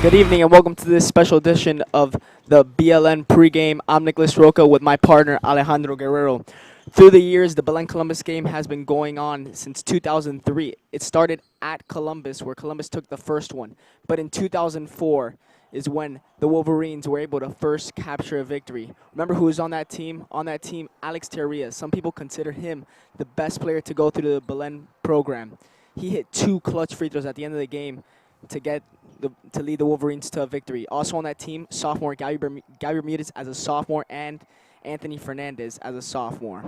Good evening and welcome to this special edition of the BLN pregame. I'm Nicholas Roca with my partner Alejandro Guerrero. Through the years, the Belen Columbus game has been going on since 2003. It started at Columbus, where Columbus took the first one. But in 2004 is when the Wolverines were able to first capture a victory. Remember who was on that team? On that team, Alex Terria. Some people consider him the best player to go through the Belen program. He hit 2 clutch free throws at the end of the game to lead the Wolverines to a victory. Also on that team, sophomore Gabby Bermudez as a sophomore and Anthony Fernandez as a sophomore.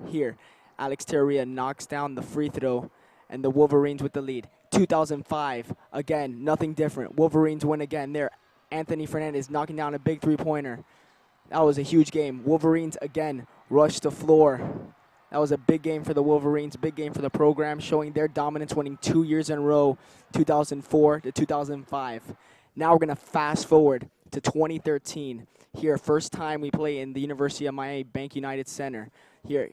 Here, Alex Terria knocks down the free throw, and the Wolverines with the lead. 2005, again, nothing different. Wolverines win again there. Anthony Fernandez knocking down a big three-pointer. That was a huge game. Wolverines, again, rushed the floor. That was a big game for the Wolverines, big game for the program, showing their dominance, winning 2 years in a row, 2004 to 2005. Now we're going to fast forward to 2013. Here, first time we play in the University of Miami Bank United Center. Here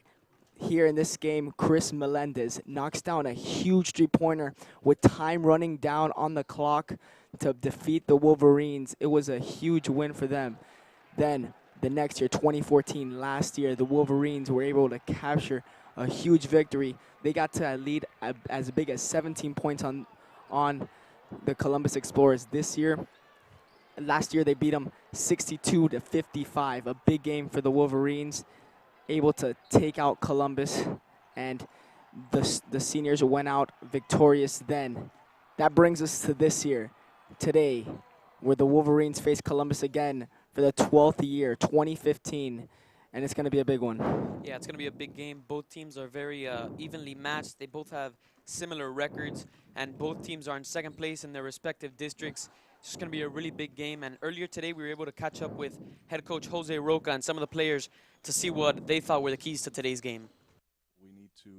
in this game, Chris Melendez knocks down a huge three-pointer with time running down on the clock to defeat the Wolverines. It was a huge win for them. Then the next year, 2014, last year, the Wolverines were able to capture a huge victory. They got to a lead as big as 17 points on the Columbus Explorers this year. Last year, they beat them 62 to 55, a big game for the Wolverines, able to take out Columbus, and the seniors went out victorious then. That brings us to this year, today, where the Wolverines face Columbus again for the 12th year, 2015, and it's going to be a big one. Yeah, it's going to be a big game. Both teams are very evenly matched. They both have similar records, and both teams are in second place in their respective districts. It's just going to be a really big game, and earlier today we were able to catch up with head coach Jose Roca and some of the players to see what they thought were the keys to today's game. We need to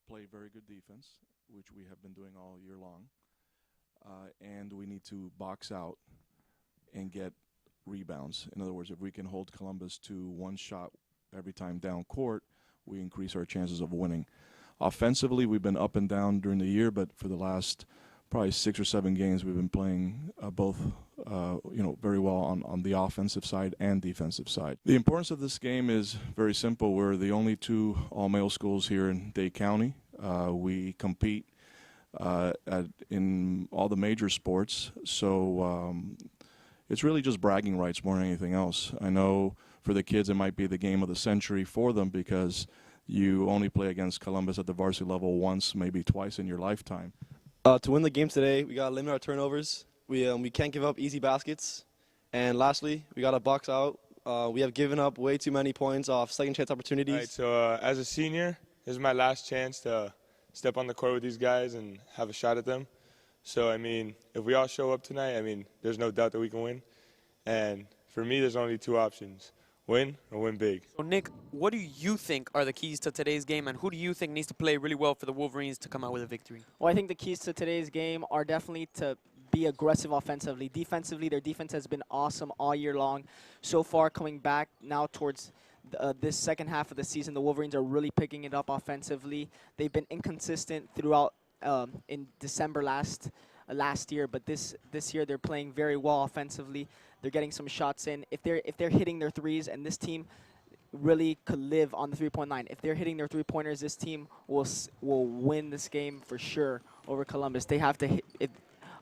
play very good defense, which we have been doing all year long, and we need to box out and get rebounds. In other words, if we can hold Columbus to one shot every time down court, we increase our chances of winning. Offensively, we've been up and down during the year, but for the last probably 6 or 7 games, we've been playing both very well on the offensive side and defensive side. The importance of this game is very simple. We're the only 2 all-male schools here in Dade County. We compete in all the major sports, so it's really just bragging rights more than anything else. I know for the kids it might be the game of the century for them because you only play against Columbus at the varsity level once, maybe twice in your lifetime. To win the game today, we got to limit our turnovers. We can't give up easy baskets. And lastly, we got to box out. We have given up way too many points off second chance opportunities. All right, so as a senior, this is my last chance to step on the court with these guys and have a shot at them. So, I mean, if we all show up tonight, I mean, there's no doubt that we can win. And for me, there's only 2 options, win or win big. So, Nick, what do you think are the keys to today's game, and who do you think needs to play really well for the Wolverines to come out with a victory? Well, I think the keys to today's game are definitely to be aggressive offensively. Defensively, their defense has been awesome all year long. So far, coming back now towards this second half of the season, the Wolverines are really picking it up offensively. They've been inconsistent throughout in December last year, but this year they're playing very well offensively. They're getting some shots in. If they're hitting their threes, and this team really could live on the three-point line. If they're hitting their three-pointers, this team will win this game for sure over Columbus. They have to hit.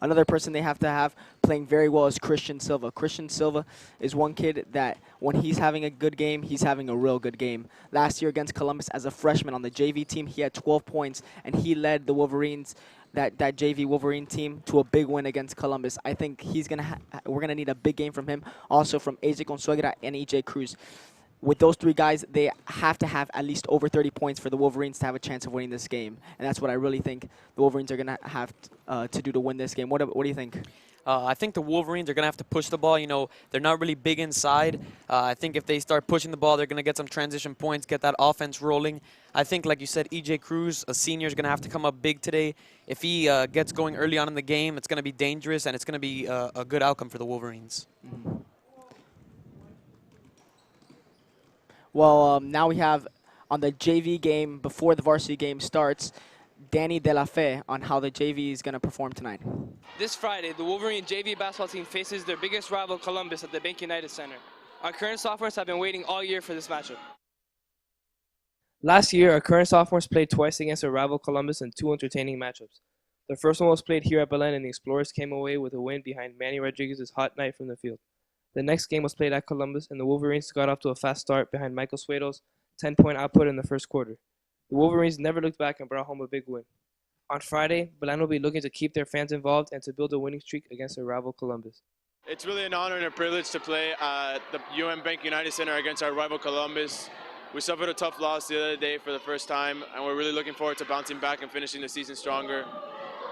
Another person they have to have playing very well is Christian Silva. Christian Silva is one kid that when he's having a good game, he's having a real good game. Last year against Columbus as a freshman on the JV team, he had 12 points, and he led the Wolverines, that JV Wolverine team, to a big win against Columbus. I think we're gonna need a big game from him. Also from AJ Consuegra and EJ Cruz. With those 3 guys, they have to have at least over 30 points for the Wolverines to have a chance of winning this game. And that's what I really think the Wolverines are going to have to do to win this game. What do you think? I think the Wolverines are going to have to push the ball. You know, they're not really big inside. I think if they start pushing the ball, they're going to get some transition points, get that offense rolling. I think, like you said, EJ Cruz, a senior, is going to have to come up big today. If he gets going early on in the game, it's going to be dangerous, and it's going to be a good outcome for the Wolverines. Mm-hmm. Well, now we have on the JV game before the varsity game starts, Danny De La Fe on how the JV is going to perform tonight. This Friday, the Wolverine JV basketball team faces their biggest rival, Columbus, at the Bank United Center. Our current sophomores have been waiting all year for this matchup. Last year, our current sophomores played twice against their rival, Columbus, in 2 entertaining matchups. The first one was played here at Belen, and the Explorers came away with a win behind Manny Rodriguez's hot night from the field. The next game was played at Columbus, and the Wolverines got off to a fast start behind Michael Suedo's 10-point output in the first quarter. The Wolverines never looked back and brought home a big win. On Friday, Belen will be looking to keep their fans involved and to build a winning streak against their rival, Columbus. It's really an honor and a privilege to play at the UM Bank United Center against our rival, Columbus. We suffered a tough loss the other day for the first time, and we're really looking forward to bouncing back and finishing the season stronger.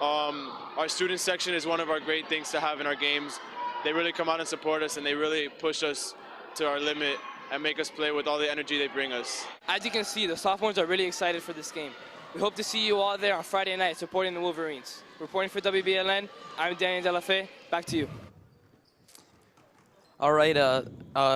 Our student section is one of our great things to have in our games. They really come out and support us, and they really push us to our limit and make us play with all the energy they bring us. As you can see, the sophomores are really excited for this game. We hope to see you all there on Friday night supporting the Wolverines. Reporting for WBLN, I'm Danny De La Fe. Back to you. All right,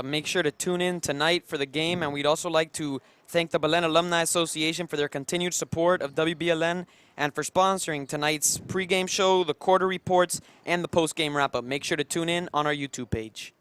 make sure to tune in tonight for the game, and we'd also like to thank the Belen Alumni Association for their continued support of WBLN and for sponsoring tonight's pregame show, the quarter reports, and the postgame wrap-up. Make sure to tune in on our YouTube page.